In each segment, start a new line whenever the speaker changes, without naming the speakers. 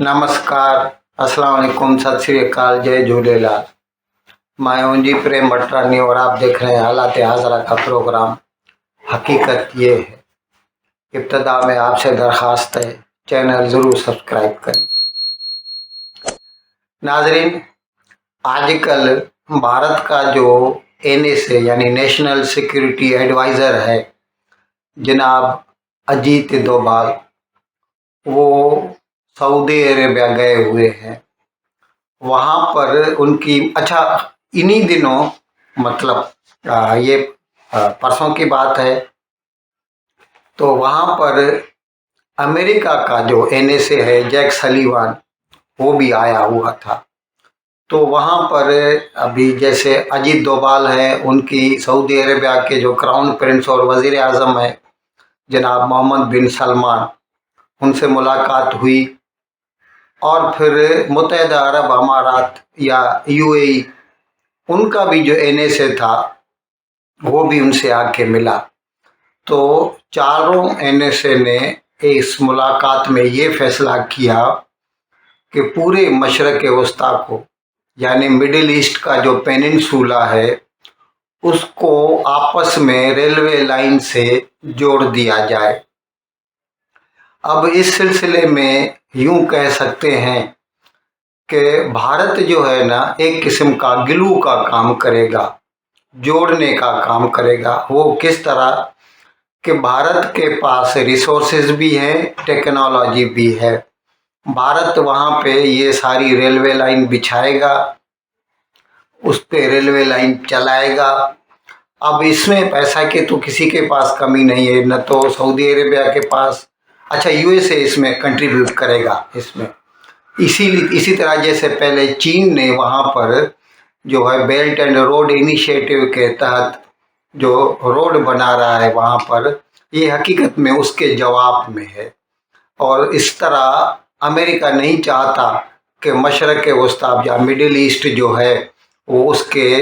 नमस्कार, अस्सलाम वालेकुम, सत श्री अकाल, जय झूलेलाल। मैं हूं जी प्रेम भट्टरानी और आप देख रहे हैं हालात हाजरा का प्रोग्राम। हकीकत ये है। इब्तदा में आपसे दरखास्त है, चैनल ज़रूर सब्सक्राइब करें। नाजरीन, आजकल भारत का जो NSA यानी नेशनल सिक्योरिटी एडवाइज़र है जनाब अजीत डोभाल, वो सऊदी अरेबिया गए हुए हैं। वहाँ पर उनकी इन्हीं दिनों मतलब ये परसों की बात है, तो वहाँ पर अमेरिका का जो NSA है जैक सलीवान, वो भी आया हुआ था। तो वहाँ पर अभी जैसे अजीत डोभाल है, उनकी सऊदी अरेबिया के जो क्राउन प्रिंस और वज़ीर आज़म है जनाब मोहम्मद बिन सलमान, उनसे मुलाकात हुई। और फिर मुत्तहिदा अरब अमारात या UAE, उनका भी जो NSA था वो भी उनसे आके मिला। तो चारों NSA ने इस मुलाकात में ये फैसला किया कि पूरे मशरक़ वस्ता को यानी मिडिल ईस्ट का जो पेनिनसुला है उसको आपस में रेलवे लाइन से जोड़ दिया जाए। अब इस सिलसिले में यूं कह सकते हैं कि भारत जो है ना, एक किस्म का ग्लू का काम करेगा, जोड़ने का काम करेगा। वो किस तरह कि भारत के पास रिसोर्सेज भी हैं, टेक्नोलॉजी भी है। भारत वहाँ पे ये सारी रेलवे लाइन बिछाएगा, उस पे रेलवे लाइन चलाएगा। अब इसमें पैसा के तो किसी के पास कमी नहीं है, न तो सऊदी अरेबिया के पास, USA इसमें कंट्रीब्यूट करेगा इसमें। इसी तरह जैसे पहले चीन ने वहाँ पर जो है बेल्ट एंड रोड इनिशिएटिव के तहत जो रोड बना रहा है वहाँ पर, ये हकीकत में उसके जवाब में है। और इस तरह अमेरिका नहीं चाहता कि मशरक़ वस्ता या मिडिल ईस्ट जो है वो उसके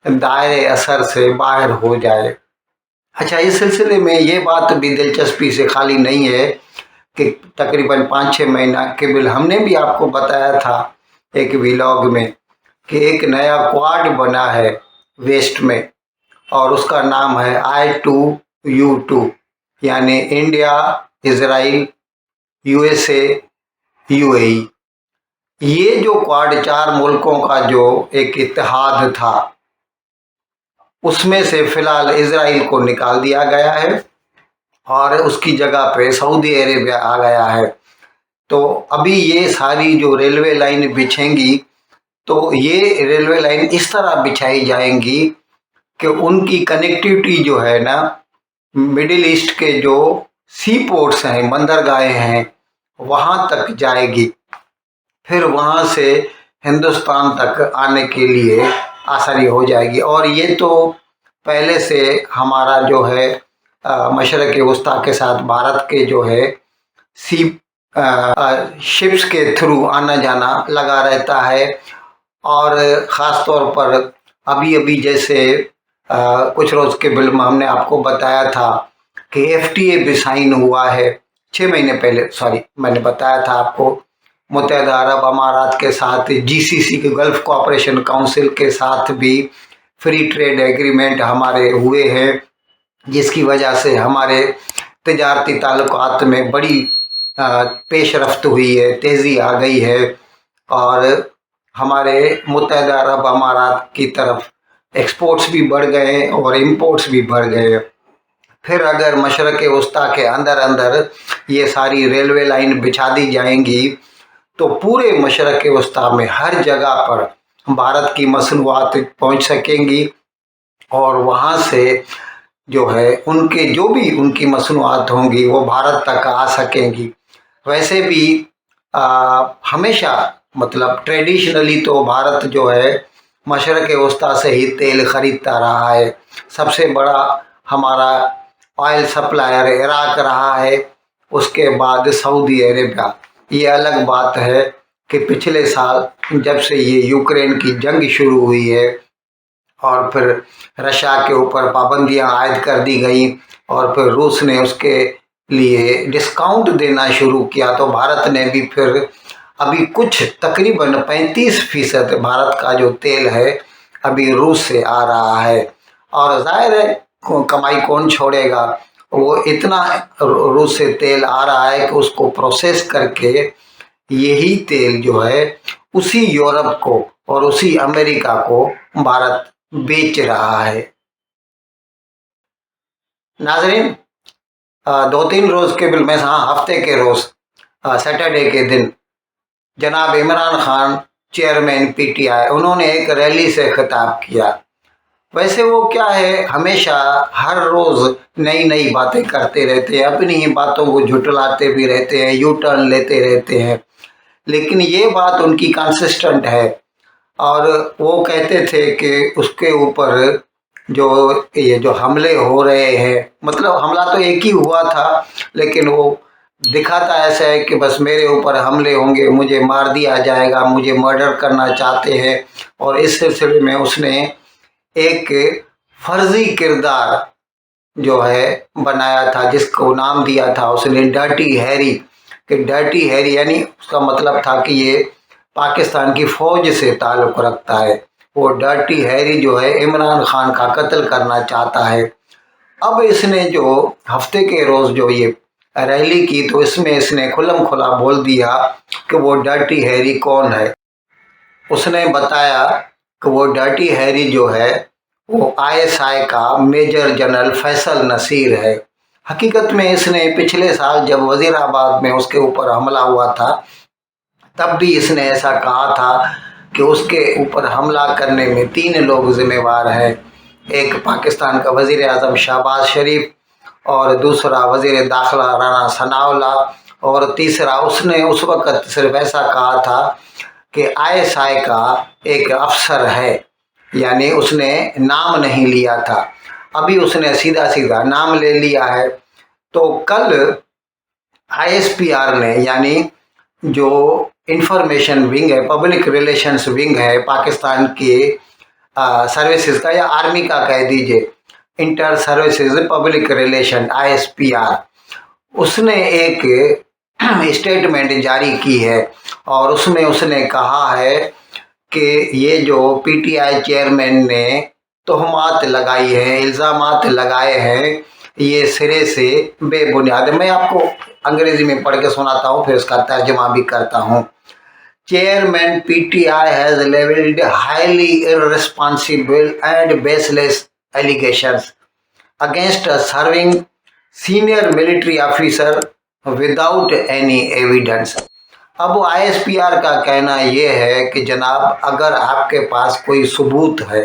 दायरे असर से बाहर हो जाए। इस सिलसिले में ये बात भी दिलचस्पी से खाली नहीं है कि तकरीबन 5-6 महीना केवल हमने भी आपको बताया था एक व्लॉग में कि एक नया क्वाड बना है वेस्ट में, और उसका नाम है I2U2 यानी इंडिया, इजराइल, USA, UAE। ये जो क्वाड 4 मुल्कों का जो एक इत्तेहाद था, उसमें से फिलहाल इजराइल को निकाल दिया गया है और उसकी जगह पे सऊदी अरेबिया आ गया है। तो अभी ये सारी जो रेलवे लाइन बिछेंगी, तो ये रेलवे लाइन इस तरह बिछाई जाएंगी कि उनकी कनेक्टिविटी जो है ना, मिडिल ईस्ट के जो सी पोर्ट्स हैं, बंदरगाहें हैं, वहाँ तक जाएगी। फिर वहाँ से हिंदुस्तान तक आने के लिए आसानी हो जाएगी। और ये तो पहले से हमारा जो है मशरक़ वस्ता के साथ भारत के जो है शिप्स के थ्रू आना जाना लगा रहता है। और ख़ास तौर पर अभी जैसे कुछ रोज़ के बिल में हमने आपको बताया था कि FTA भी साइन हुआ है 6 महीने पहले, मैंने बताया था आपको, मुत्तहिदा अरब अमारात के साथ, GCC के गल्फ़ कोऑपरेशन काउंसिल के साथ भी फ्री ट्रेड एग्रीमेंट हमारे हुए हैं, जिसकी वजह से हमारे तिजारती ताल्लुकात में बड़ी पेशरफ्त हुई है, तेज़ी आ गई है। और हमारे मुत्तहिदा अरब अमारात की तरफ एक्सपोर्ट्स भी बढ़ गए और इंपोर्ट्स भी बढ़ गए। फिर अगर मशरक़ वस्ता के अंदर ये सारी रेलवे लाइन बिछा दी जाएंगी तो पूरे मशरक़ वस्ता में हर जगह पर भारत की मसनूआत पहुँच सकेंगी और वहाँ से जो है उनकी मसनूआत होंगी वो भारत तक आ सकेंगी। वैसे भी हमेशा मतलब ट्रेडिशनली तो भारत जो है मशरक़ वस्ता से ही तेल ख़रीदता रहा है। सबसे बड़ा हमारा ऑयल सप्लायर इराक़ रहा है, उसके बाद सऊदी अरेबिया। ये अलग बात है कि पिछले साल जब से ये यूक्रेन की जंग शुरू हुई है और फिर रशिया के ऊपर पाबंदियां आयद कर दी गई और फिर रूस ने उसके लिए डिस्काउंट देना शुरू किया, तो भारत ने भी फिर अभी कुछ तकरीबन 35% भारत का जो तेल है अभी रूस से आ रहा है। और जाहिर है कमाई कौन छोड़ेगा, वो इतना रूस से तेल आ रहा है कि उसको प्रोसेस करके यही तेल जो है उसी यूरोप को और उसी अमेरिका को भारत बेच रहा है। नाजरीन, 2-3 रोज के बिल में हफ्ते के रोज सैटरडे के दिन जनाब इमरान खान चेयरमैन पीटीआई उन्होंने एक रैली से खिताब किया। वैसे वो क्या है, हमेशा हर रोज नई नई बातें करते रहते हैं, अपनी ही बातों को झुटलाते भी रहते हैं, यू टर्न लेते रहते हैं, लेकिन ये बात उनकी कंसिस्टेंट है। और वो कहते थे कि उसके ऊपर ये जो हमले हो रहे हैं, मतलब हमला तो एक ही हुआ था, लेकिन वो दिखाता ऐसा है कि बस मेरे ऊपर हमले होंगे, मुझे मार दिया जाएगा, मुझे मर्डर करना चाहते हैं। और इस सिलसिले में उसने एक फर्जी किरदार जो है बनाया था, जिसको नाम दिया था उसने डर्टी हैरी। कि डर्टी हैरी यानी उसका मतलब था कि ये पाकिस्तान की फौज से ताल्लुक़ रखता है। वो डर्टी हैरी जो है इमरान खान का कत्ल करना चाहता है। अब इसने जो हफ्ते के रोज़ जो ये रैली की, तो इसमें इसने खुल्लम खुला बोल दिया कि वो डर्टी हैरी कौन है। उसने बताया कि वो डर्टी हैरी जो है वो आईएसआई का मेजर जनरल फैसल नसीर है। हकीकत में इसने पिछले साल जब वजीराबाद में उसके ऊपर हमला हुआ था, तब भी इसने ऐसा कहा था कि उसके ऊपर हमला करने में 3 लोग जिम्मेवार हैं। एक पाकिस्तान का वज़ीर आज़म शहबाज शरीफ, और दूसरा वज़ीर दाखिला राना सनाउल्लाह, और तीसरा उसने उस वक़्त सिर्फ ऐसा कहा था कि आईएसआई का एक अफसर है, यानी उसने नाम नहीं लिया था। अभी उसने सीधा सीधा नाम ले लिया है। तो कल आईएसपीआर ने, यानी जो इंफॉर्मेशन विंग है, पब्लिक रिलेशंस विंग है पाकिस्तान के सर्विसेज का, या आर्मी का कह दीजिए, inter services public relation ISPR, उसने एक स्टेटमेंट जारी की है। और उसमें उसने कहा है कि ये जो पीटीआई चेयरमैन ने तोहमात लगाई है, इल्ज़ामात लगाए हैं, ये सिरे से बेबुनियाद। मैं आपको अंग्रेजी में पढ़ के सुनाता हूँ, फिर उसका तर्जमा भी करता हूँ। Chairman PTI has levelled highly irresponsible and baseless allegations against a serving senior military officer without any evidence। अब आईएसपीआर का कहना यह है कि जनाब, अगर आपके पास कोई सबूत है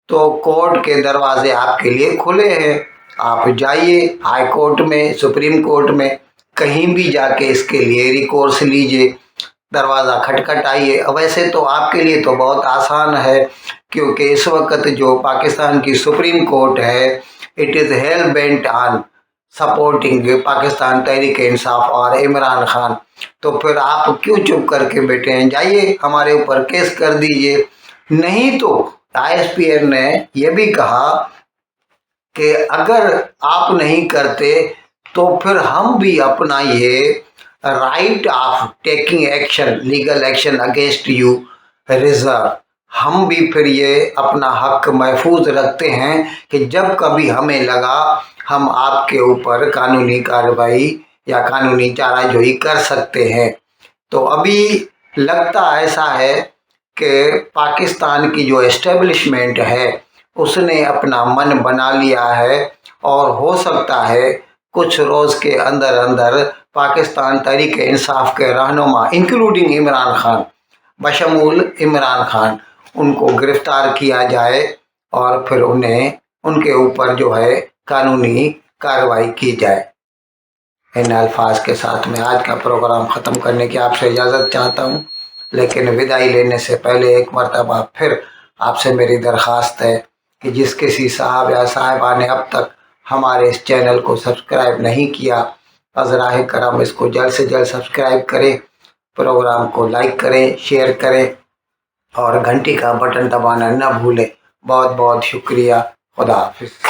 तो कोर्ट के दरवाजे आपके लिए खुले हैं। आप जाइए हाई कोर्ट में, सुप्रीम कोर्ट में, कहीं भी जाके इसके लिए रिकोर्स लीजिए, दरवाज़ा खटखटाइए। वैसे तो आपके लिए तो बहुत आसान है, क्योंकि इस वक्त जो पाकिस्तान की सुप्रीम कोर्ट है, it is hell bent on supporting Pakistan Tehreek Insaf और इमरान खान। तो फिर आप क्यों चुप करके बैठे हैं? जाइए हमारे ऊपर केस कर दीजिए। नहीं तो आईएसपीआर ने यह भी कहा कि अगर आप नहीं करते तो फिर हम भी अपना ये right of taking action, legal action against you reserve, हम भी फिर ये अपना हक महफूज रखते हैं कि जब कभी हमें लगा हम आपके ऊपर कानूनी कार्रवाई या कानूनी चाराजोई कर सकते हैं। तो अभी लगता ऐसा है कि पाकिस्तान की जो एस्टेब्लिशमेंट है उसने अपना मन बना लिया है, और हो सकता है कुछ रोज़ के अंदर अंदर पाकिस्तान तहरीक इंसाफ के रहनुमा, इंक्लूडिंग इमरान खान, बशमूल इमरान खान, उनको गिरफ्तार किया जाए और फिर उन्हें उनके ऊपर जो है कानूनी कार्रवाई की जाए। इन अल्फाज के साथ मैं आज का प्रोग्राम ख़त्म करने की आपसे इजाज़त चाहता हूँ, लेकिन विदाई लेने से पहले एक मरतबा फिर आपसे मेरी दरख्वास्त है कि जिस किसी साहब या साहिबा ने अब तक हमारे इस चैनल को सब्सक्राइब नहीं किया, अज़राए करम इसको जल्द से जल्द सब्सक्राइब करें, प्रोग्राम को लाइक करें, शेयर करें और घंटी का बटन दबाना न भूलें। बहुत बहुत शुक्रिया। खुदा हाफिज़।